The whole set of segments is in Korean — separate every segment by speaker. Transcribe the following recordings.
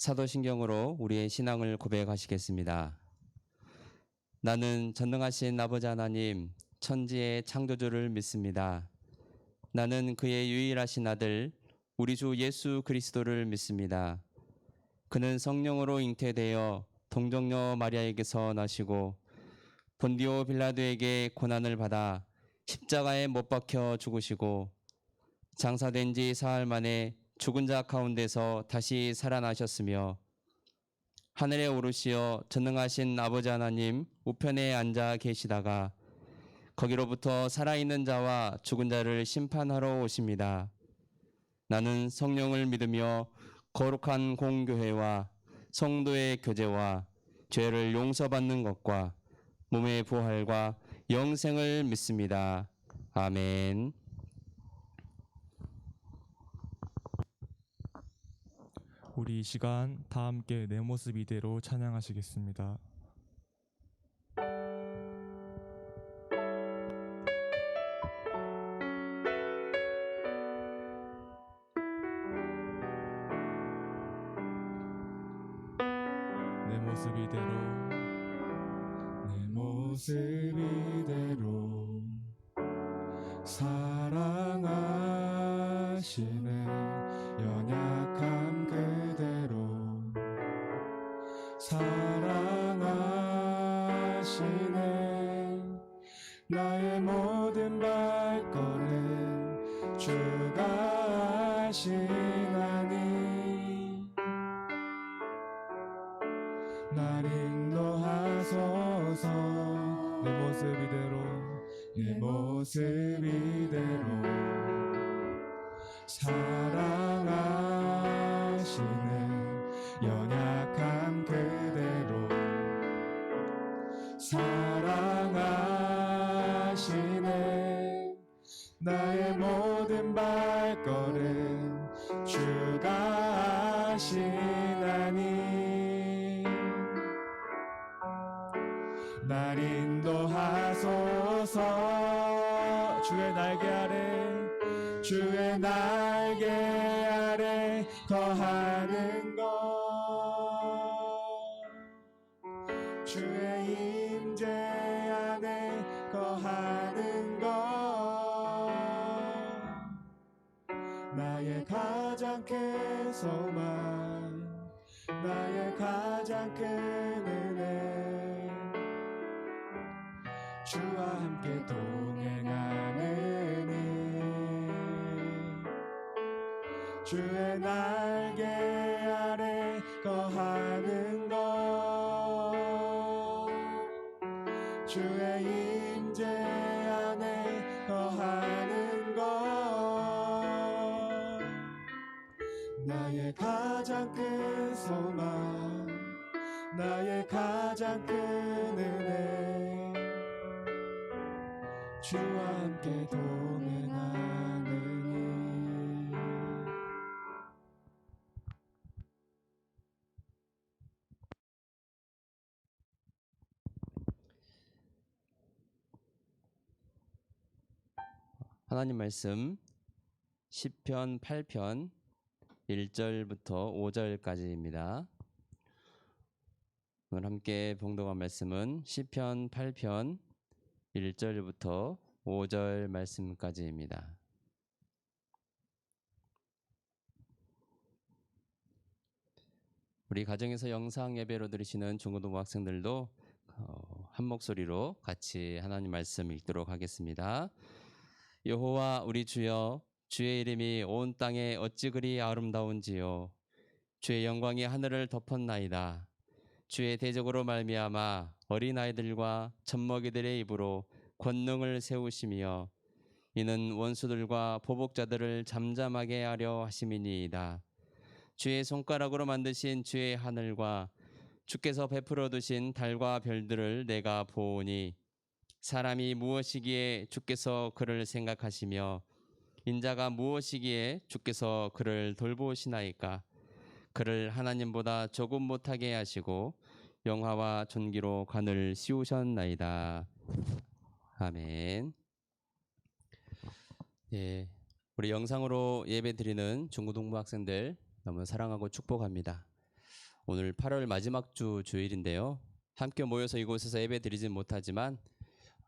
Speaker 1: 사도신경으로 우리의 신앙을 고백하시겠습니다. 나는 전능하신 아버지 하나님, 천지의 창조주를 믿습니다. 나는 그의 유일하신 아들, 우리 주 예수 그리스도를 믿습니다. 그는 성령으로 잉태되어 동정녀 마리아에게서 나시고 본디오 빌라도에게 고난을 받아 십자가에 못 박혀 죽으시고 장사된 지 사흘 만에 죽은 자 가운데서 다시 살아나셨으며 하늘에 오르시어 전능하신 아버지 하나님 우편에 앉아 계시다가 거기로부터 살아있는 자와 죽은 자를 심판하러 오십니다. 나는 성령을 믿으며 거룩한 공교회와 성도의 교제와 죄를 용서받는 것과 몸의 부활과 영생을 믿습니다. 아멘.
Speaker 2: 우리 이 시간 다 함께 내 모습 이대로 찬양하시겠습니다. 내 모습 이대로 내 모습 이대로 사랑하시네 연약함 그대로 사랑하시네 나의 모든 발걸음 주가 하시나니 날 인도하소서 내 모습 이대로 내 모습 이대로 사랑하시네 연약함 그대로 사랑하시네 나의 모든 발걸음 주가 하시나니 날 인도하소서 주의 날개 아래 거하는 것 주의 임재 안에 거하는 것 나의 가장 큰 소망 나의 가장 큰 은혜 주와 함께 동행하느니 주의 날개 아래 거하는 것 주의 임재 안에 거하는 것 나의 가장 큰 소망 나의 가장 큰 은혜 주와 함께 동행하느니
Speaker 1: 하나님 말씀 시편 8편 1절부터 5절까지입니다. 오늘 함께 봉독한 말씀은 시편 8편 1절부터 5절 말씀까지입니다. 우리 가정에서 영상 예배로 들으시는 중고등부 학생들도 한 목소리로 같이 하나님 말씀 읽도록 하겠습니다. 여호와 우리 주여, 주의 이름이 온 땅에 어찌 그리 아름다운지요. 주의 영광이 하늘을 덮었나이다. 주의 대적으로 말미암아 어린아이들과 젖먹이들의 입으로 권능을 세우시며 이는 원수들과 보복자들을 잠잠하게 하려 하심이니이다. 주의 손가락으로 만드신 주의 하늘과 주께서 베풀어 두신 달과 별들을 내가 보오니 사람이 무엇이기에 주께서 그를 생각하시며 인자가 무엇이기에 주께서 그를 돌보시나이까. 그를 하나님보다 조금 못하게 하시고 영화와 존귀로 관을 씌우셨나이다. 아멘. 예, 우리 영상으로 예배 드리는 중고등부 학생들 너무 사랑하고 축복합니다. 오늘 8월 마지막 주 주일인데요. 함께 모여서 이곳에서 예배 드리진 못하지만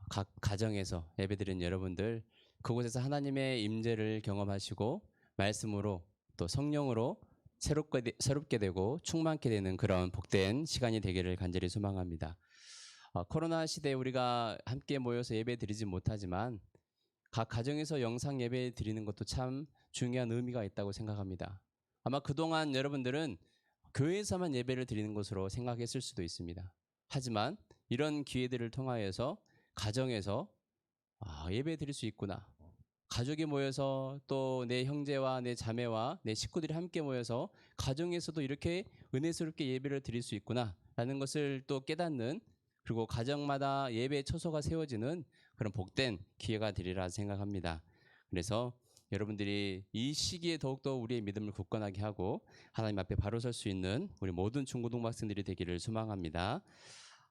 Speaker 1: 각 가정에서 예배 드리는 여러분들, 그곳에서 하나님의 임재를 경험하시고 말씀으로 또 성령으로 새롭게 되고 충만케 되는 그런 복된 시간이 되기를 간절히 소망합니다. 코로나 시대에 우리가 함께 모여서 예배 드리진 못하지만 각 가정에서 영상 예배 드리는 것도 참 중요한 의미가 있다고 생각합니다. 아마 그동안 여러분들은 교회에서만 예배를 드리는 것으로 생각했을 수도 있습니다. 하지만 이런 기회들을 통하여서 가정에서 예배 드릴 수 있구나. 가족이 모여서 또 내 형제와 내 자매와 내 식구들이 함께 모여서 가정에서도 이렇게 은혜스럽게 예배를 드릴 수 있구나 라는 것을 또 깨닫는, 그리고 가정마다 예배의 처소가 세워지는 그런 복된 기회가 되리라 생각합니다. 그래서 여러분들이 이 시기에 더욱더 우리의 믿음을 굳건하게 하고 하나님 앞에 바로 설 수 있는 우리 모든 중고등부 학생들이 되기를 소망합니다.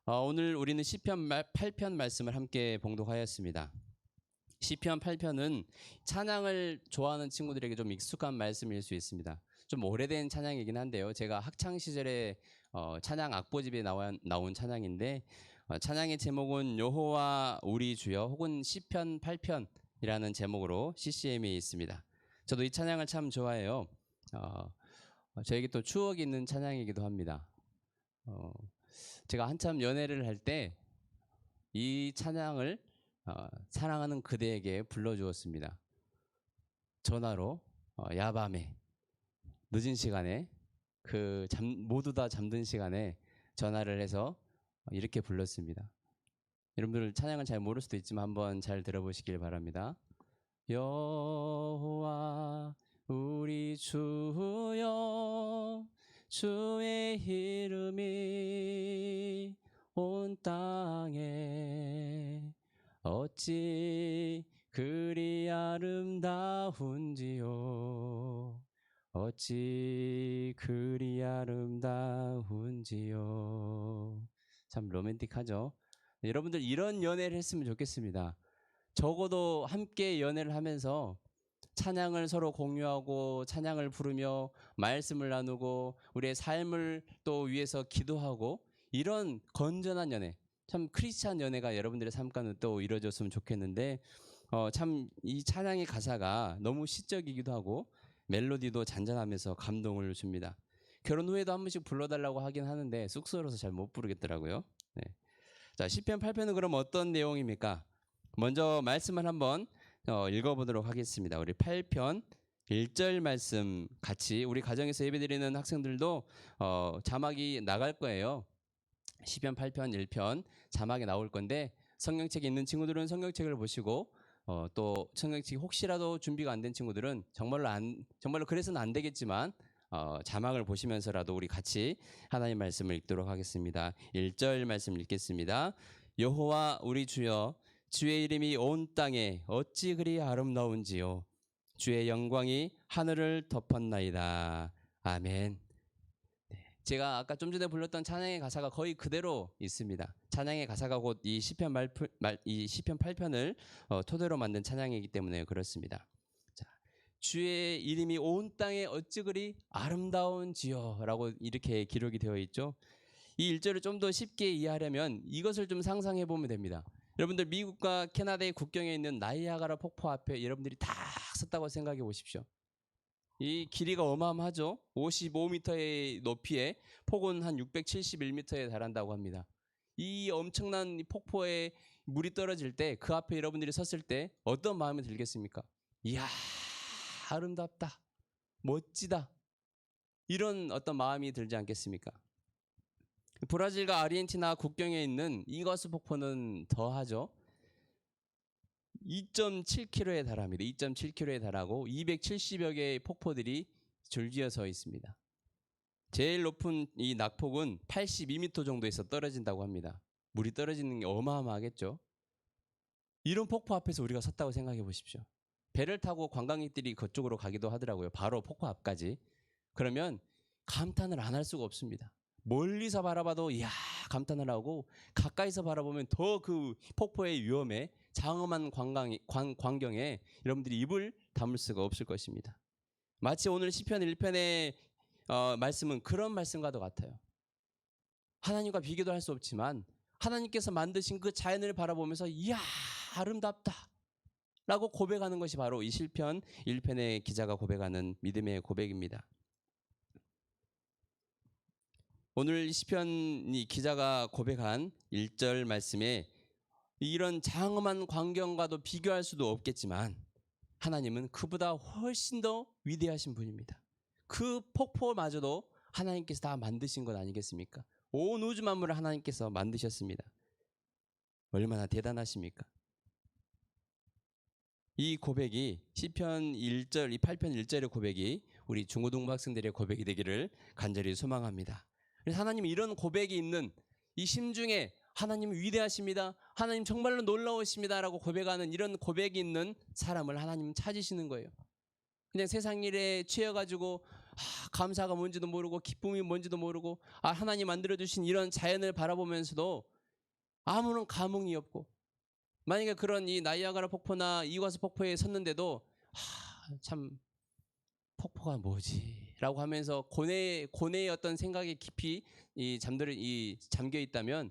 Speaker 1: 오늘 우리는 시편 8편 말씀을 함께 봉독하였습니다. 시편 8편은 찬양을 좋아하는 친구들에게 좀 익숙한 말씀일 수 있습니다. 좀 오래된 찬양이긴 한데요. 제가 학창 시절에 찬양 악보집에 나온 찬양인데, 찬양의 제목은 여호와 우리 주여 혹은 시편 8편이라는 제목으로 CCM에 있습니다. 저도 이 찬양을 참 좋아해요. 저에게 또 추억이 있는 찬양이기도 합니다. 제가 한참 연애를 할 때 이 찬양을 사랑하는 그대에게 불러주었습니다. 전화로 야밤에 늦은 시간에 모두 다 잠든 시간에 전화를 해서 이렇게 불렀습니다. 여러분들 찬양을 잘 모를 수도 있지만 한번 잘 들어보시길 바랍니다. 여호와 우리 주여 주의 이름이 온 땅에 어찌 그리 아름다운지요 어찌 그리 아름다운지요. 참 로맨틱하죠. 여러분들 이런 연애를 했으면 좋겠습니다. 적어도 함께 연애를 하면서 찬양을 서로 공유하고 찬양을 부르며 말씀을 나누고 우리의 삶을 또 위해서 기도하고, 이런 건전한 연애, 참 크리스찬 연애가 여러분들의 삶 가운데 또 이루어졌으면 좋겠는데, 참 이 찬양의 가사가 너무 시적이기도 하고 멜로디도 잔잔하면서 감동을 줍니다. 결혼 후에도 한 번씩 불러달라고 하긴 하는데 쑥스러워서 잘 못 부르겠더라고요. 네. 자, 시편 8편은 그럼 어떤 내용입니까? 먼저 말씀을 한번 읽어보도록 하겠습니다. 우리 8편 1절 말씀 같이 우리 가정에서 예배드리는 학생들도 자막이 나갈 거예요. 시편 8편 1편 자막이 나올 건데, 성경책이 있는 친구들은 성경책을 보시고 또 성경책이 혹시라도 준비가 안 된 친구들은 정말로 그래서는 안 되겠지만 자막을 보시면서라도 우리 같이 하나님 말씀을 읽도록 하겠습니다. 1절 말씀 읽겠습니다. 여호와 우리 주여 주의 이름이 온 땅에 어찌 그리 아름다운지요 주의 영광이 하늘을 덮었나이다. 아멘. 제가 아까 좀 전에 불렀던 찬양의 가사가 거의 그대로 있습니다. 찬양의 가사가 곧 이 시편 8편을 토대로 만든 찬양이기 때문에 그렇습니다. 자, 주의 이름이 온 땅에 어찌 그리 아름다운지요라고 이렇게 기록이 되어 있죠. 이 1절을 좀 더 쉽게 이해하려면 이것을 좀 상상해 보면 됩니다. 여러분들 미국과 캐나다의 국경에 있는 나이아가라 폭포 앞에 여러분들이 다 섰다고 생각해 보십시오. 이 길이가 어마어마하죠. 55m의 높이에 폭은 한 671m에 달한다고 합니다. 이 엄청난 폭포에 물이 떨어질 때 그 앞에 여러분들이 섰을 때 어떤 마음이 들겠습니까? 이야, 아름답다, 멋지다, 이런 어떤 마음이 들지 않겠습니까? 브라질과 아르헨티나 국경에 있는 이과수 폭포는 더하죠. 2.7km에 달합니다. 2.7km에 달하고 270여 개의 폭포들이 줄지어 서 있습니다. 제일 높은 이 낙폭은 82m 정도에서 떨어진다고 합니다. 물이 떨어지는 게 어마어마하겠죠. 이런 폭포 앞에서 우리가 섰다고 생각해 보십시오. 배를 타고 관광객들이 그쪽으로 가기도 하더라고요. 바로 폭포 앞까지. 그러면 감탄을 안 할 수가 없습니다. 멀리서 바라봐도 이야 감탄을 하고, 가까이서 바라보면 더 그 폭포의 위험에, 장엄한 광경에 여러분들이 입을 다물 수가 없을 것입니다. 마치 오늘 시편 1편에 말씀은 그런 말씀과도 같아요. 하나님과 비교도 할 수 없지만 하나님께서 만드신 그 자연을 바라보면서 이야 아름답다 라고 고백하는 것이 바로 이 시편 1편의 기자가 고백하는 믿음의 고백입니다. 오늘 시편이 기자가 고백한 1절 말씀에 이런 장엄한 광경과도 비교할 수도 없겠지만 하나님은 그보다 훨씬 더 위대하신 분입니다. 그 폭포마저도 하나님께서 다 만드신 것 아니겠습니까? 온 우주 만물을 하나님께서 만드셨습니다. 얼마나 대단하십니까? 이 고백이 시편 1절, 이 8편 1절의 고백이 우리 중고등부 학생들의 고백이 되기를 간절히 소망합니다. 그래서 하나님 이런 고백이 있는 이 심중에 하나님 위대하십니다. 하나님 정말로 놀라우십니다. 라고 고백하는 이런 고백이 있는 사람을 하나님 찾으시는 거예요. 그냥 세상 일에 취해가지고 감사가 뭔지도 모르고 기쁨이 뭔지도 모르고 하나님 만들어주신 이런 자연을 바라보면서도 아무런 감흥이 없고 만약에 그런 이 나이아가라 폭포나 이과수 폭포에 섰는데도 참 폭포가 뭐지? 라고 하면서 고뇌의 어떤 생각에 깊이 잠겨 있다면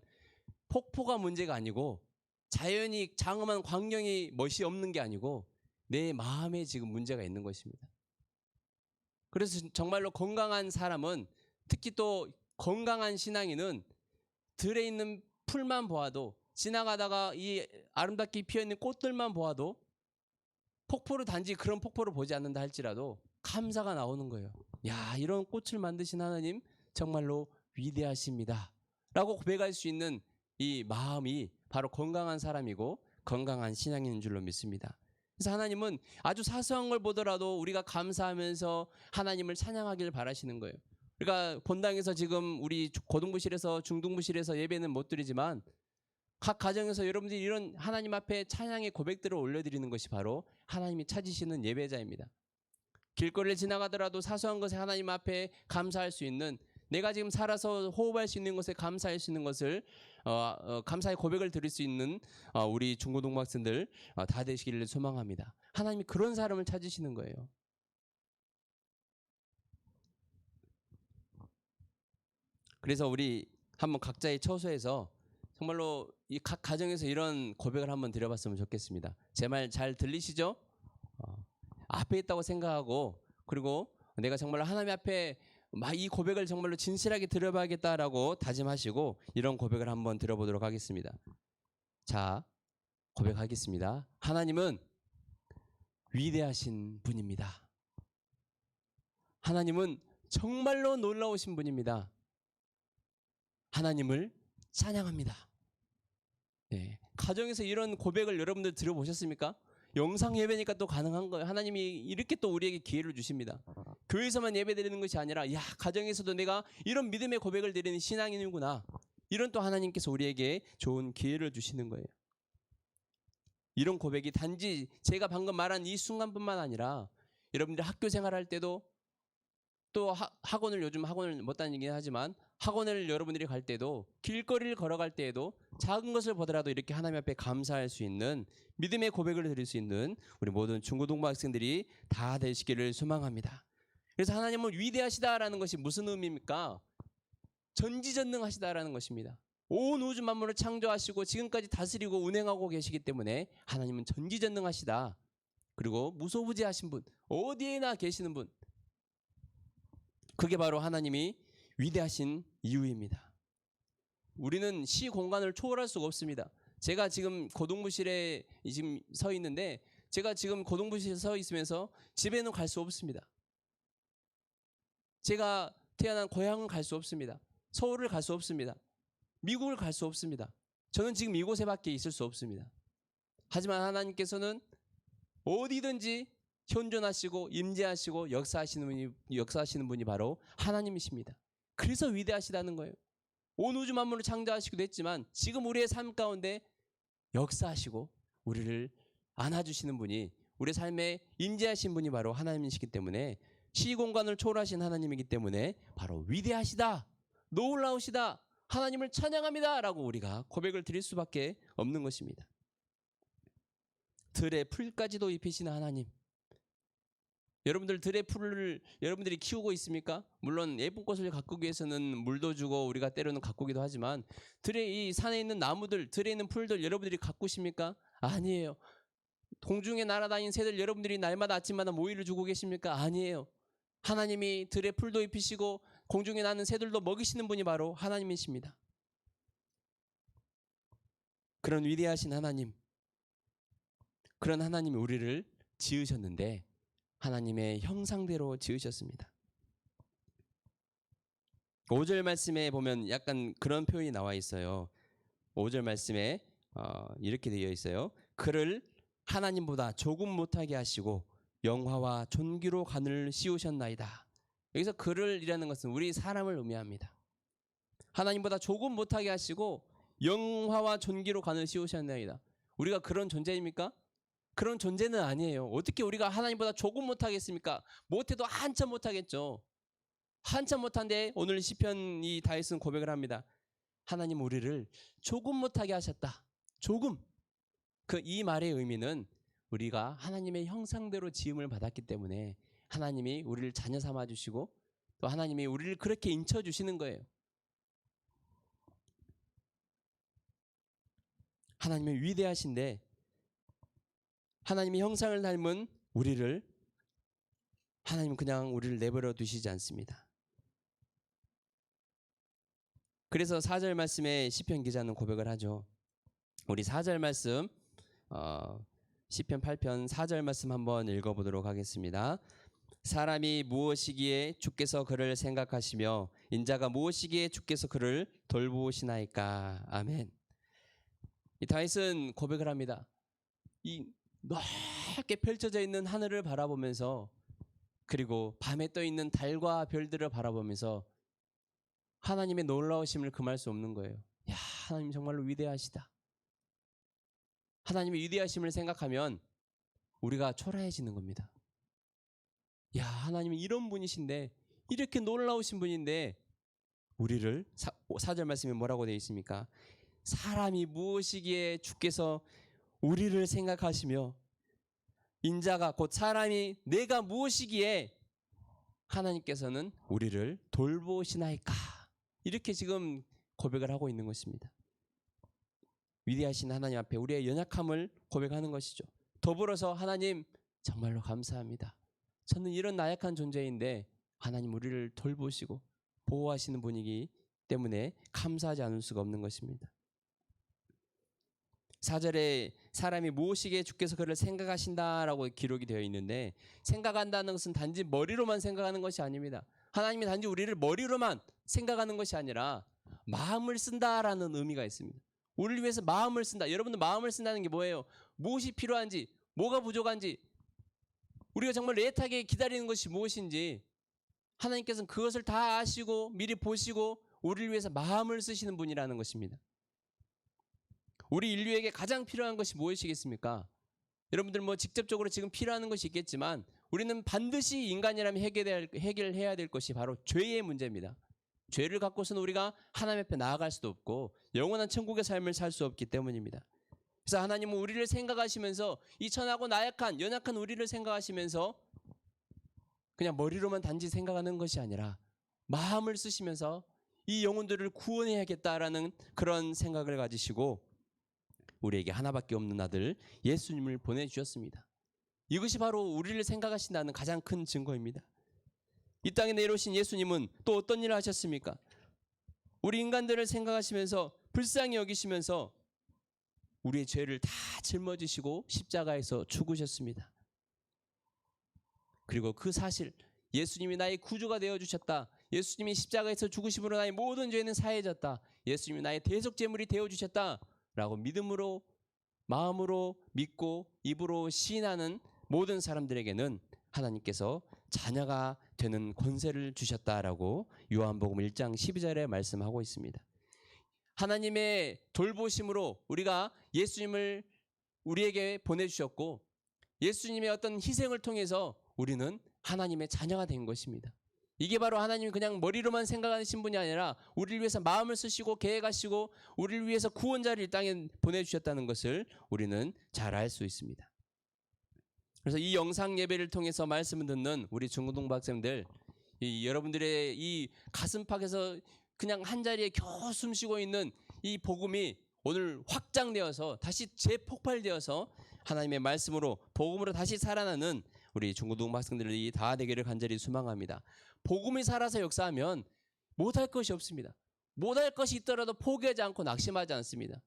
Speaker 1: 폭포가 문제가 아니고 자연이 장엄한 광경이 멋이 없는 게 아니고 내 마음에 지금 문제가 있는 것입니다. 그래서 정말로 건강한 사람은 특히 또 건강한 신앙인은 들에 있는 풀만 보아도 지나가다가 이 아름답게 피어있는 꽃들만 보아도 폭포를 단지 그런 폭포를 보지 않는다 할지라도 감사가 나오는 거예요. 야, 이런 꽃을 만드신 하나님 정말로 위대하십니다. 라고 고백할 수 있는 이 마음이 바로 건강한 사람이고 건강한 신앙인 줄로 믿습니다. 그래서 하나님은 아주 사소한 걸 보더라도 우리가 감사하면서 하나님을 찬양하길 바라시는 거예요. 그러니까 본당에서 지금 우리 고등부실에서 중등부실에서 예배는 못 드리지만 각 가정에서 여러분들이 이런 하나님 앞에 찬양의 고백들을 올려드리는 것이 바로 하나님이 찾으시는 예배자입니다. 길거리를 지나가더라도 사소한 것에 하나님 앞에 감사할 수 있는, 내가 지금 살아서 호흡할 수 있는 것에 감사할 수 있는 것을 감사의 고백을 드릴 수 있는 우리 중고등부 학생들 다 되시기를 소망합니다. 하나님이 그런 사람을 찾으시는 거예요. 그래서 우리 한번 각자의 처소에서 정말로 이 각 가정에서 이런 고백을 한번 드려봤으면 좋겠습니다. 제 말 잘 들리시죠? 앞에 있다고 생각하고, 그리고 내가 정말로 하나님 앞에 이 고백을 정말로 진실하게 드려봐야겠다라고 다짐하시고 이런 고백을 한번 드려보도록 하겠습니다. 자, 고백하겠습니다. 하나님은 위대하신 분입니다. 하나님은 정말로 놀라우신 분입니다. 하나님을 찬양합니다. 네. 가정에서 이런 고백을 여러분들 들어보셨습니까? 영상 예배니까 또 가능한 거예요. 하나님이 이렇게 또 우리에게 기회를 주십니다. 교회에서만 예배 드리는 것이 아니라 가정에서도 내가 이런 믿음의 고백을 드리는 신앙인이구나. 이런 또 하나님께서 우리에게 좋은 기회를 주시는 거예요. 이런 고백이 단지 제가 방금 말한 이 순간뿐만 아니라 여러분들 학교 생활할 때도, 또 요즘 학원을 못 다니긴 하지만 학원을 여러분들이 갈 때도, 길거리를 걸어갈 때에도 작은 것을 보더라도 이렇게 하나님 앞에 감사할 수 있는 믿음의 고백을 드릴 수 있는 우리 모든 중고등부 학생들이 다 되시기를 소망합니다. 그래서 하나님은 위대하시다라는 것이 무슨 의미입니까? 전지전능하시다라는 것입니다. 온 우주 만물을 창조하시고 지금까지 다스리고 운행하고 계시기 때문에 하나님은 전지전능하시다. 그리고 무소부지하신 분, 어디에나 계시는 분, 그게 바로 하나님이 위대하신 이유입니다. 우리는 시 공간을 초월할 수가 없습니다. 제가 지금 고등부실에 지금 서 있는데, 제가 지금 고등부실에 서 있으면서 집에는 갈 수 없습니다. 제가 태어난 고향은 갈 수 없습니다. 서울을 갈 수 없습니다. 미국을 갈 수 없습니다. 저는 지금 이곳에밖에 있을 수 없습니다. 하지만 하나님께서는 어디든지 현존하시고 임재하시고 역사하시는 분이 바로 하나님이십니다. 그래서 위대하시다는 거예요. 온 우주 만물을 창조하시기도 했지만 지금 우리의 삶 가운데 역사하시고 우리를 안아주시는 분이, 우리 삶에 임재하신 분이 바로 하나님이시기 때문에, 시공간을 초월하신 하나님이기 때문에 바로 위대하시다, 놀라우시다, 하나님을 찬양합니다 라고 우리가 고백을 드릴 수밖에 없는 것입니다. 들에 풀까지도 입히시는 하나님, 여러분들 들의 풀을 여러분들이 키우고 있습니까? 물론 예쁜 꽃을 가꾸기 위해서는 물도 주고 우리가 때로는 가꾸기도 하지만 들의 이 산에 있는 나무들, 들에 있는 풀들 여러분들이 가꾸십니까? 아니에요. 공중에 날아다니는 새들 여러분들이 날마다 아침마다 모이를 주고 계십니까? 아니에요. 하나님이 들의 풀도 입히시고 공중에 나는 새들도 먹이시는 분이 바로 하나님이십니다. 그런 위대하신 하나님, 그런 하나님이 우리를 지으셨는데 하나님의 형상대로 지으셨습니다. 5절 말씀에 보면 약간 그런 표현이 나와 있어요. 5절 말씀에 이렇게 되어 있어요. 그를 하나님보다 조금 못하게 하시고 영화와 존귀로 간을 씌우셨나이다. 여기서 그를이라는 것은 우리 사람을 의미합니다. 하나님보다 조금 못하게 하시고 영화와 존귀로 간을 씌우셨나이다. 우리가 그런 존재입니까? 그런 존재는 아니에요. 어떻게 우리가 하나님보다 조금 못하겠습니까? 못해도 한참 못하겠죠. 한참 못한데 오늘 시편 이 다윗은 고백을 합니다. 하나님 우리를 조금 못하게 하셨다. 조금. 이 말의 의미는 우리가 하나님의 형상대로 지음을 받았기 때문에 하나님이 우리를 자녀 삼아 주시고 또 하나님이 우리를 그렇게 인쳐 주시는 거예요. 하나님은 위대하신데 하나님의 형상을 닮은 우리를 하나님은 그냥 우리를 내버려 두시지 않습니다. 그래서 4절 말씀에 시편 기자는 고백을 하죠. 우리 4절 말씀 시편 8편 4절 말씀 한번 읽어보도록 하겠습니다. 사람이 무엇이기에 주께서 그를 생각하시며 인자가 무엇이기에 주께서 그를 돌보시나이까. 아멘. 이 다윗은 고백을 합니다. 이 넓게 펼쳐져 있는 하늘을 바라보면서 그리고 밤에 떠 있는 달과 별들을 바라보면서 하나님의 놀라우심을 금할 수 없는 거예요. 야, 하나님 정말로 위대하시다. 하나님의 위대하심을 생각하면 우리가 초라해지는 겁니다. 야, 하나님은 이런 분이신데 이렇게 놀라우신 분인데 우리를 4절 말씀에 뭐라고 되어 있습니까? 사람이 무엇이기에 주께서 우리를 생각하시며 인자가 곧 사람이 내가 무엇이기에 하나님께서는 우리를 돌보시나이까. 이렇게 지금 고백을 하고 있는 것입니다. 위대하신 하나님 앞에 우리의 연약함을 고백하는 것이죠. 더불어서 하나님 정말로 감사합니다. 저는 이런 나약한 존재인데 하나님 우리를 돌보시고 보호하시는 분이기 때문에 감사하지 않을 수가 없는 것입니다. 4절에 사람이 무엇이기에 주께서 그를 생각하신다라고 기록이 되어 있는데 생각한다는 것은 단지 머리로만 생각하는 것이 아닙니다. 하나님이 단지 우리를 머리로만 생각하는 것이 아니라 마음을 쓴다라는 의미가 있습니다. 우리를 위해서 마음을 쓴다. 여러분들 마음을 쓴다는 게 뭐예요? 무엇이 필요한지, 뭐가 부족한지, 우리가 정말 애타게 기다리는 것이 무엇인지 하나님께서는 그것을 다 아시고 미리 보시고 우리를 위해서 마음을 쓰시는 분이라는 것입니다. 우리 인류에게 가장 필요한 것이 무엇이겠습니까? 여러분들 뭐 직접적으로 지금 필요한 것이 있겠지만 우리는 반드시 인간이라면 해결해야 될 것이 바로 죄의 문제입니다. 죄를 갖고서는 우리가 하나님 앞에 나아갈 수도 없고 영원한 천국의 삶을 살 수 없기 때문입니다. 그래서 하나님은 우리를 생각하시면서 이 천하고 나약한 연약한 우리를 생각하시면서 그냥 머리로만 단지 생각하는 것이 아니라 마음을 쓰시면서 이 영혼들을 구원해야겠다라는 그런 생각을 가지시고 우리에게 하나밖에 없는 아들 예수님을 보내주셨습니다. 이것이 바로 우리를 생각하신다는 가장 큰 증거입니다. 이 땅에 내려오신 예수님은 또 어떤 일을 하셨습니까? 우리 인간들을 생각하시면서 불쌍히 여기시면서 우리의 죄를 다 짊어지시고 십자가에서 죽으셨습니다. 그리고 그 사실 예수님이 나의 구주가 되어주셨다. 예수님이 십자가에서 죽으심으로 나의 모든 죄는 사해졌다. 예수님이 나의 대속제물이 되어주셨다. 라고 믿음으로 마음으로 믿고 입으로 시인하는 모든 사람들에게는 하나님께서 자녀가 되는 권세를 주셨다라고 요한복음 1장 12절에 말씀하고 있습니다. 하나님의 돌보심으로 우리가 예수님을 우리에게 보내주셨고 예수님의 어떤 희생을 통해서 우리는 하나님의 자녀가 된 것입니다. 이게 바로 하나님이 그냥 머리로만 생각하신 분이 아니라 우리를 위해서 마음을 쓰시고 계획하시고 우리를 위해서 구원자를 이 땅에 보내주셨다는 것을 우리는 잘 알 수 있습니다. 그래서 이 영상 예배를 통해서 말씀을 듣는 우리 중고등 학생들, 여러분들의 이 가슴팍에서 그냥 한 자리에 겨우 숨쉬고 있는 이 복음이 오늘 확장되어서 다시 재폭발되어서 하나님의 말씀으로 복음으로 다시 살아나는 우리 중고등 학생들이 다 되기를 간절히 소망합니다. 복음이 살아서 역사하면 못할 것이 없습니다. 못할 것이 있더라도 포기하지 않고 낙심하지 않습니다.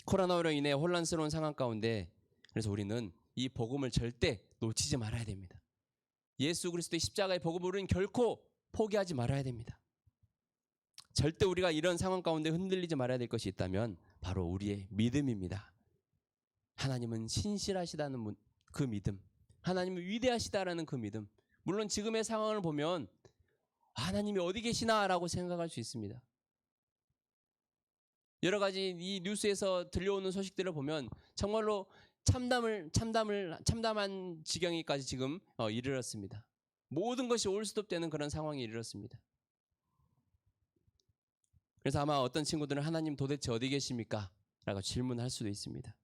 Speaker 1: 코로나로 인해 혼란스러운 상황 가운데 그래서 우리는 이 복음을 절대 놓치지 말아야 됩니다. 예수 그리스도의 십자가의 복음을 우리는 결코 포기하지 말아야 됩니다. 절대 우리가 이런 상황 가운데 흔들리지 말아야 될 것이 있다면 바로 우리의 믿음입니다. 하나님은 신실하시다는 그 믿음, 하나님은 위대하시다라는 그 믿음. 물론 지금의 상황을 보면 하나님이 어디 계시나라고 생각할 수 있습니다. 여러 가지 이 뉴스에서 들려오는 소식들을 보면 정말로 참담한 지경에까지 지금 이르렀습니다. 모든 것이 올스톱되는 그런 상황에 이르렀습니다. 그래서 아마 어떤 친구들은 하나님 도대체 어디 계십니까? 라고 질문할 수도 있습니다.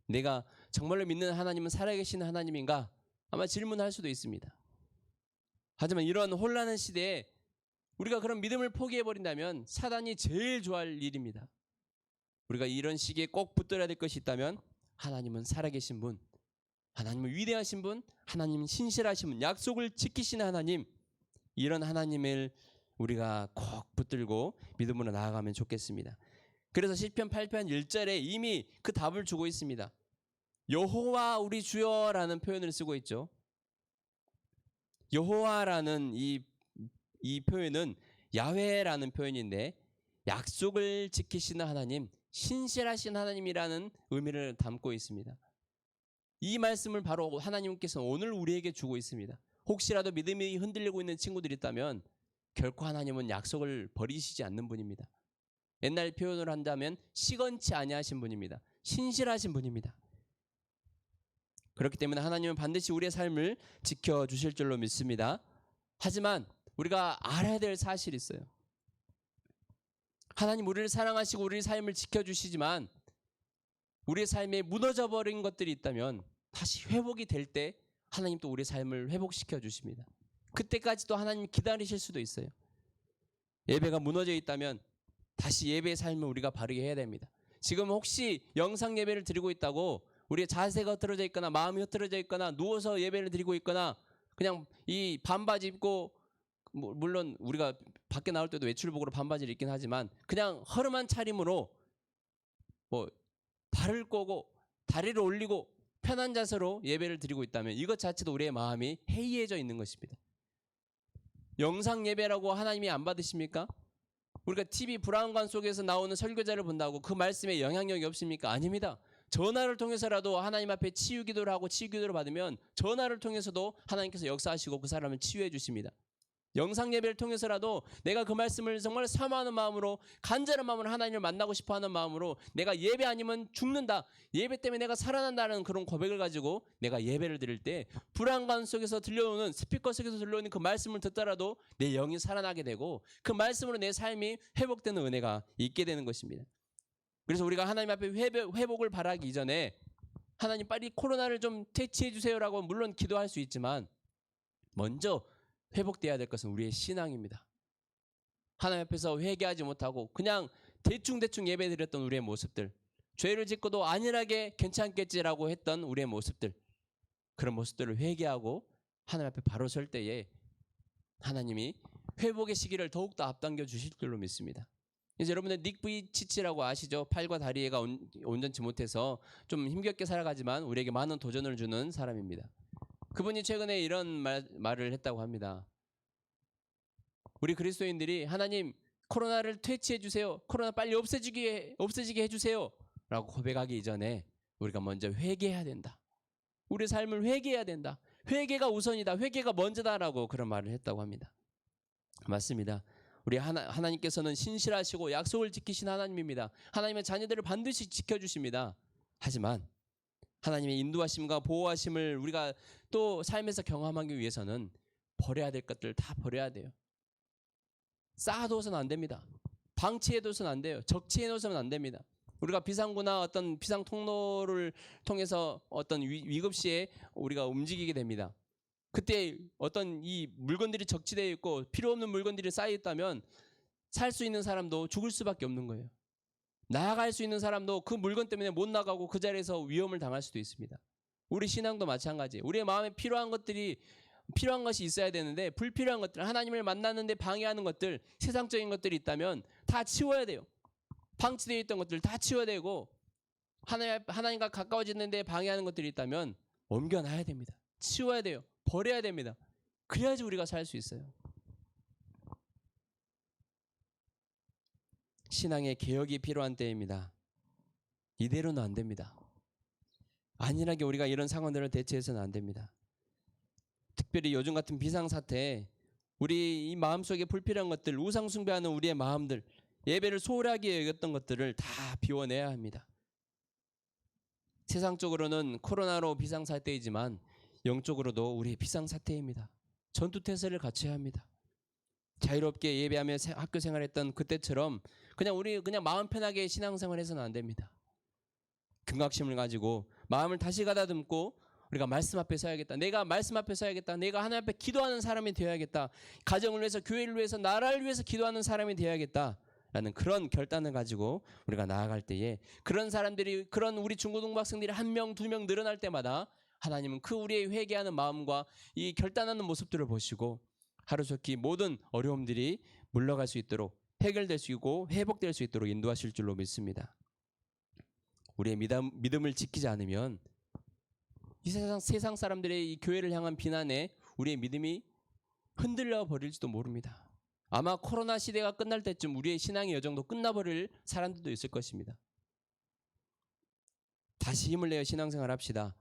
Speaker 1: 내가 정말로 믿는 하나님은 살아계시는 하나님인가? 아마 질문할 수도 있습니다. 하지만 이런 혼란한 시대에 우리가 그런 믿음을 포기해버린다면 사단이 제일 좋아할 일입니다. 우리가 이런 시기에 꼭 붙들어야 될 것이 있다면 하나님은 살아계신 분, 하나님은 위대하신 분, 하나님은 신실하신 분, 약속을 지키시는 하나님, 이런 하나님을 우리가 꼭 붙들고 믿음으로 나아가면 좋겠습니다. 그래서 시편 8편 1절에 이미 그 답을 주고 있습니다. 여호와 우리 주여라는 표현을 쓰고 있죠. 여호와라는 이 표현은 야훼라는 표현인데 약속을 지키시는 하나님, 신실하신 하나님이라는 의미를 담고 있습니다. 이 말씀을 바로 하나님께서 오늘 우리에게 주고 있습니다. 혹시라도 믿음이 흔들리고 있는 친구들이 있다면 결코 하나님은 약속을 버리시지 않는 분입니다. 옛날 표현을 한다면 시건치 아니하신 분입니다. 신실하신 분입니다. 그렇기 때문에 하나님은 반드시 우리의 삶을 지켜주실 줄로 믿습니다. 하지만 우리가 알아야 될 사실이 있어요. 하나님 우리를 사랑하시고 우리의 삶을 지켜주시지만 우리의 삶에 무너져버린 것들이 있다면 다시 회복이 될 때 하나님 또 우리의 삶을 회복시켜 주십니다. 그때까지도 하나님 기다리실 수도 있어요. 예배가 무너져 있다면 다시 예배의 삶을 우리가 바르게 해야 됩니다. 지금 혹시 영상 예배를 드리고 있다고 우리의 자세가 흐트러져 있거나 마음이 흐트러져 있거나 누워서 예배를 드리고 있거나 그냥 이 반바지 입고 물론 우리가 밖에 나올 때도 외출복으로 반바지를 입긴 하지만 그냥 허름한 차림으로 발을 꼬고 다리를 올리고 편한 자세로 예배를 드리고 있다면 이것 자체도 우리의 마음이 해이해져 있는 것입니다. 영상 예배라고 하나님이 안 받으십니까? 우리가 TV 브라운관 속에서 나오는 설교자를 본다고 그 말씀에 영향력이 없습니까? 아닙니다. 전화를 통해서라도 하나님 앞에 치유 기도를 하고 치유 기도를 받으면 전화를 통해서도 하나님께서 역사하시고 그 사람을 치유해 주십니다. 영상 예배를 통해서라도 내가 그 말씀을 정말 사모하는 마음으로 간절한 마음으로 하나님을 만나고 싶어하는 마음으로 내가 예배 아니면 죽는다, 예배 때문에 내가 살아난다는 그런 고백을 가지고 내가 예배를 드릴 때 불안감 속에서 들려오는 스피커 속에서 들려오는 그 말씀을 듣더라도 내 영이 살아나게 되고 그 말씀으로 내 삶이 회복되는 은혜가 있게 되는 것입니다. 그래서 우리가 하나님 앞에 회복을 바라기 이전에 하나님 빨리 코로나를 좀 퇴치해 주세요라고 물론 기도할 수 있지만 먼저 회복돼야 될 것은 우리의 신앙입니다. 하나님 앞에서 회개하지 못하고 그냥 대충 예배드렸던 우리의 모습들, 죄를 짓고도 안일하게 괜찮겠지라고 했던 우리의 모습들, 그런 모습들을 회개하고 하나님 앞에 바로 설 때에 하나님이 회복의 시기를 더욱더 앞당겨 주실 줄로 믿습니다. 이제 여러분들 닉 부이치치라고 아시죠? 팔과 다리가 온전치 못해서 좀 힘겹게 살아가지만 우리에게 많은 도전을 주는 사람입니다. 그분이 최근에 이런 말을 했다고 합니다. 우리 그리스도인들이 하나님 코로나를 퇴치해 주세요. 코로나 빨리 없어지게 해주세요. 라고 고백하기 이전에 우리가 먼저 회개해야 된다. 우리 삶을 회개해야 된다. 회개가 우선이다. 회개가 먼저다라고 그런 말을 했다고 합니다. 맞습니다. 우리 하나님께서는 신실하시고 약속을 지키신 하나님입니다. 하나님의 자녀들을 반드시 지켜주십니다. 하지만 하나님의 인도하심과 보호하심을 우리가 또 삶에서 경험하기 위해서는 버려야 될 것들을 다 버려야 돼요. 쌓아두어서는 안 됩니다. 방치해둬서는 안 돼요. 적치해놓으면 안 됩니다. 우리가 비상구나 어떤 비상 통로를 통해서 어떤 위급 시에 우리가 움직이게 됩니다. 그때 어떤 이 물건들이 적치되어 있고 필요 없는 물건들이 쌓여 있다면 살 수 있는 사람도 죽을 수밖에 없는 거예요. 나아갈 수 있는 사람도 그 물건 때문에 못 나가고 그 자리에서 위험을 당할 수도 있습니다. 우리 신앙도 마찬가지예요. 우리의 마음에 필요한 것이 있어야 되는데 불필요한 것들, 하나님을 만나는데 방해하는 것들, 세상적인 것들이 있다면 다 치워야 돼요. 방치되어 있던 것들 다 치워야 되고 하나님과 가까워지는데 방해하는 것들이 있다면 옮겨놔야 됩니다. 치워야 돼요. 버려야 됩니다. 그래야지 우리가 살 수 있어요. 신앙의 개혁이 필요한 때입니다. 이대로는 안 됩니다. 안일하게 우리가 이런 상황들을 대처해서는 안 됩니다. 특별히 요즘 같은 비상사태에 우리 이 마음속에 불필요한 것들, 우상 숭배하는 우리의 마음들, 예배를 소홀하게 여겼던 것들을 다 비워내야 합니다. 세상적으로는 코로나로 비상사태이지만 영적으로도 우리의 비상사태입니다. 전투태세를 갖춰야 합니다. 자유롭게 예배하며 학교 생활했던 그때처럼 우리 마음 편하게 신앙생활 해서는 안 됩니다. 경각심을 가지고 마음을 다시 가다듬고 우리가 말씀 앞에 서야겠다. 내가 말씀 앞에 서야겠다. 내가 하나님 앞에 기도하는 사람이 되어야겠다. 가정을 위해서, 교회를 위해서, 나라를 위해서 기도하는 사람이 되어야겠다. 라는 그런 결단을 가지고 우리가 나아갈 때에 그런 사람들이, 그런 우리 중고등부 학생들이 1명, 2명 늘어날 때마다 하나님은 그 우리의 회개하는 마음과 이 결단하는 모습들을 보시고 하루속히 모든 어려움들이 물러갈 수 있도록, 해결될 수 있고 회복될 수 있도록 인도하실 줄로 믿습니다. 우리의 믿음을 지키지 않으면 이 세상 사람들의 이 교회를 향한 비난에 우리의 믿음이 흔들려 버릴지도 모릅니다. 아마 코로나 시대가 끝날 때쯤 우리의 신앙의 여정도 끝나버릴 사람들도 있을 것입니다. 다시 힘을 내어 신앙생활 합시다.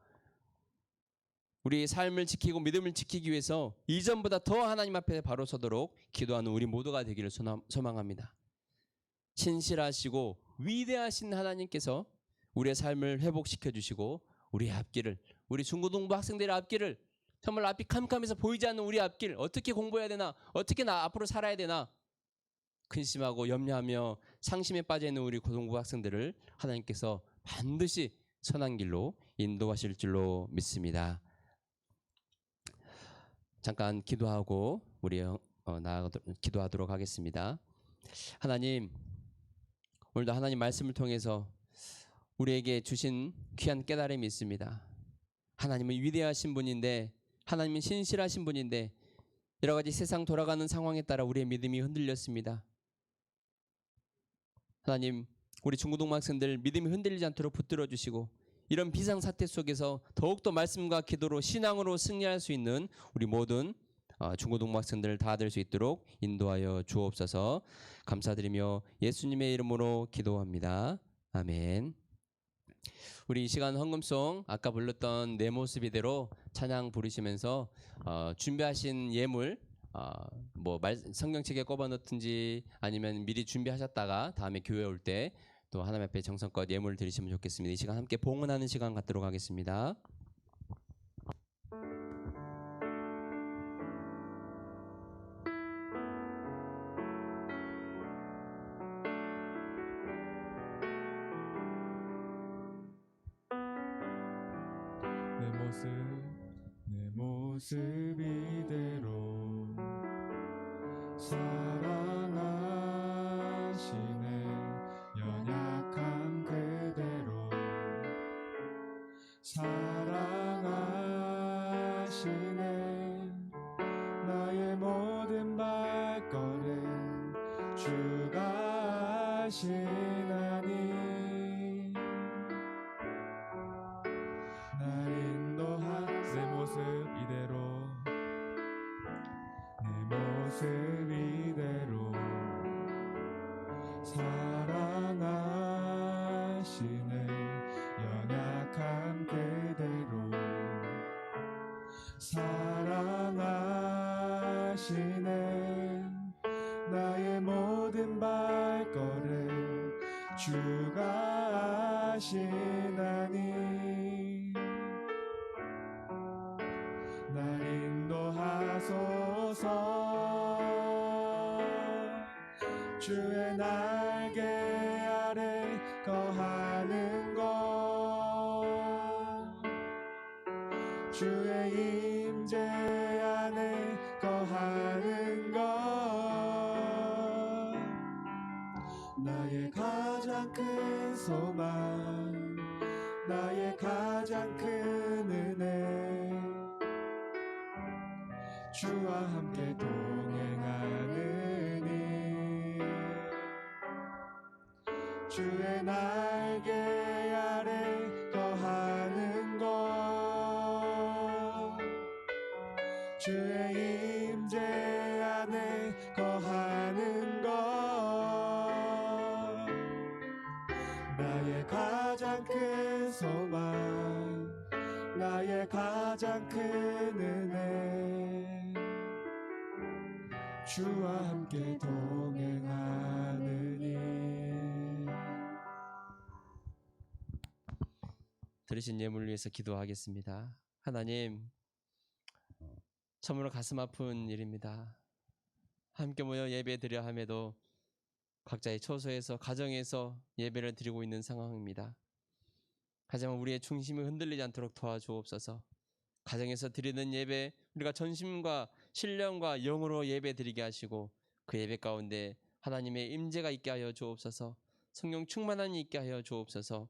Speaker 1: 우리의 삶을 지키고 믿음을 지키기 위해서 이전보다 더 하나님 앞에 바로 서도록 기도하는 우리 모두가 되기를 소망합니다. 신실하시고 위대하신 하나님께서 우리의 삶을 회복시켜 주시고 우리의 앞길을, 우리 중고등부 학생들의 앞길을, 정말 앞이 캄캄해서 보이지 않는 우리 앞길, 어떻게 공부해야 되나, 어떻게 나 앞으로 살아야 되나 근심하고 염려하며 상심에 빠져 있는 우리 고등부 학생들을 하나님께서 반드시 선한 길로 인도하실 줄로 믿습니다. 잠깐 기도하고 우리 기도하도록 하겠습니다. 하나님, 오늘도 하나님 말씀을 통해서 우리에게 주신 귀한 깨달음이 있습니다. 하나님은 위대하신 분인데, 하나님은 신실하신 분인데 여러 가지 세상 돌아가는 상황에 따라 우리의 믿음이 흔들렸습니다. 하나님, 우리 중고등부 학생들 믿음이 흔들리지 않도록 붙들어 주시고 이런 비상사태 속에서 더욱더 말씀과 기도로 신앙으로 승리할 수 있는 우리 모든 중고등부 학생들 다 될 수 있도록 인도하여 주옵소서. 감사드리며 예수님의 이름으로 기도합니다. 아멘. 우리 이 시간 헌금송 아까 불렀던 내 모습 이대로 찬양 부르시면서 준비하신 예물 성경책에 꼽아 놓든지 아니면 미리 준비하셨다가 다음에 교회 올 때 또 하나님 앞에 정성껏 예물을 드리시면 좋겠습니다. 이 시간 함께 봉헌하는 시간 갖도록 하겠습니다.
Speaker 2: 내 모습 이대로 사랑하시네. 연약함 그대로 사랑하시네. 나의 모든 발걸음 주가 아시나니. 날 인도한 내 모습 이대로, 내 모습 이대로 사랑하시네. 연약한 그대로 사랑하시네. 나의 모든 발걸음 주가 아시나니. 날 인도하소서. 주의 날개 아래 거하
Speaker 3: 주의 임재 안에 거하는 것 나의 가장 큰 소망 나의 가장 큰 은혜 주와 함께 동행하는 일 주의 날개 아래 거하는 것 주의 임재 안에 거하는 것 나의 가장 큰 소망 나의 가장 큰 은혜 주와 함께 동행하는 일
Speaker 1: 들으신 예물을 위해서 기도하겠습니다. 하나님, 참으로 가슴 아픈 일입니다. 함께 모여 예배 드려 함에도 각자의 처소에서 가정에서 예배를 드리고 있는 상황입니다. 하지만 우리의 중심이 흔들리지 않도록 도와주옵소서. 가정에서 드리는 예배 우리가 전심과 신령과 영으로 예배 드리게 하시고 그 예배 가운데 하나님의 임재가 있게 하여 주옵소서. 성령 충만함이 있게 하여 주옵소서.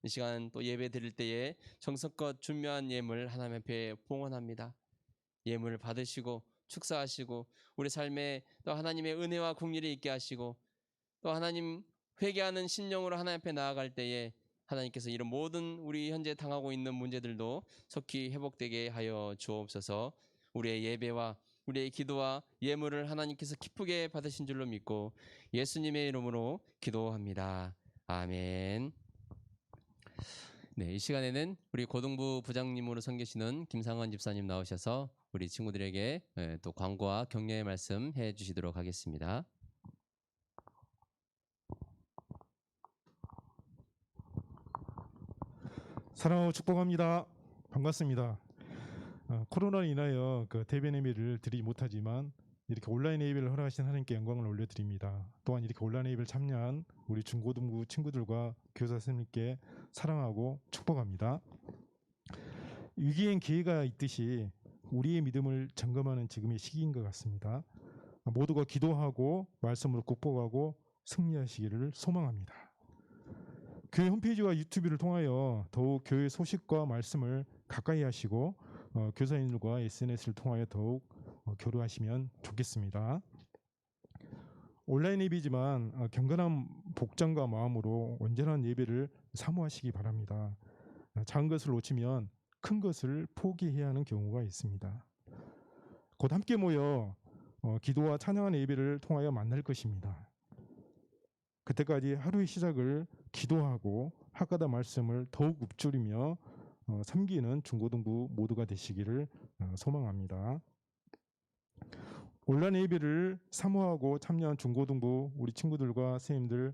Speaker 1: 이 시간 또 예배 드릴 때에 정성껏 준비한 예물 하나님 앞에 봉헌합니다. 예물을 받으시고 축사하시고 우리 삶에 또 하나님의 은혜와 긍휼이 있게 하시고 또 하나님 회개하는 심령으로 하나님 앞에 나아갈 때에 하나님께서 이런 모든 우리 현재 당하고 있는 문제들도 속히 회복되게 하여 주옵소서. 우리의 예배와 우리의 기도와 예물을 하나님께서 기쁘게 받으신 줄로 믿고 예수님의 이름으로 기도합니다. 아멘. 네, 이 시간에는 우리 고등부 부장님으로 섬기시는 김상원 집사님 나오셔서 우리 친구들에게 또 광고와 격려의 말씀 해주시도록 하겠습니다.
Speaker 4: 사랑하고 축복합니다. 반갑습니다. 코로나로 인하여 대면 예배를 드리지 못하지만 이렇게 온라인 예배를 허락하신 하나님께 영광을 올려드립니다. 또한 이렇게 온라인 예배를 참여한 우리 중고등부 친구들과 교사 선생님께 사랑하고 축복합니다. 위기엔 기회가 있듯이 우리의 믿음을 점검하는 지금의 시기인 것 같습니다. 모두가 기도하고 말씀으로 극복하고 승리하시기를 소망합니다. 교회 홈페이지와 유튜브를 통하여 더욱 교회 소식과 말씀을 가까이 하시고 교사님들과 SNS를 통하여 더욱 교류하시면 좋겠습니다. 온라인 예배지만 경건한 복장과 마음으로 온전한 예배를 사모하시기 바랍니다. 작은 것을 놓치면 큰 것을 포기해야 하는 경우가 있습니다. 곧 함께 모여 기도와 찬양하는 예배를 통하여 만날 것입니다. 그때까지 하루의 시작을 기도하고 학가다 말씀을 더욱 읊조리며 섬기는 중고등부 모두가 되시기를 소망합니다. 온라인 예배를 사모하고 참여한 중고등부 우리 친구들과 선생님들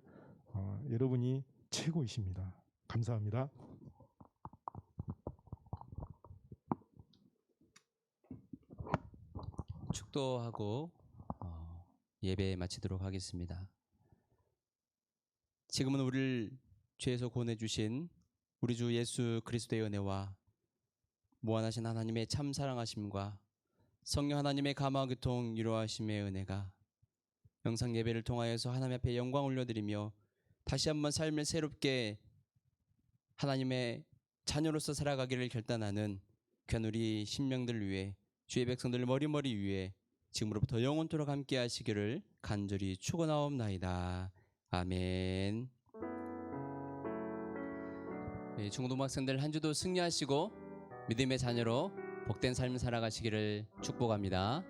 Speaker 4: 여러분이 최고이십니다. 감사합니다.
Speaker 1: 축도하고 예배 마치도록 하겠습니다. 지금은 우리를 죄에서 구원해 주신 우리 주 예수 그리스도의 은혜와 무한하신 하나님의 참 사랑하심과 성령 하나님의 감화 교통 위로하심의 은혜가 영상 예배를 통하여서 하나님 앞에 영광 올려드리며 다시 한번 삶을 새롭게 하나님의 자녀로서 살아가기를 결단하는 귀한 우리 심령들 위해 주의 백성들 머리머리 위에 지금으로부터 영원토록 함께 하시기를 간절히 축원하옵나이다. 아멘. 네, 중고등부 학생들 한 주도 승리하시고 믿음의 자녀로 복된 삶을 살아가시기를 축복합니다.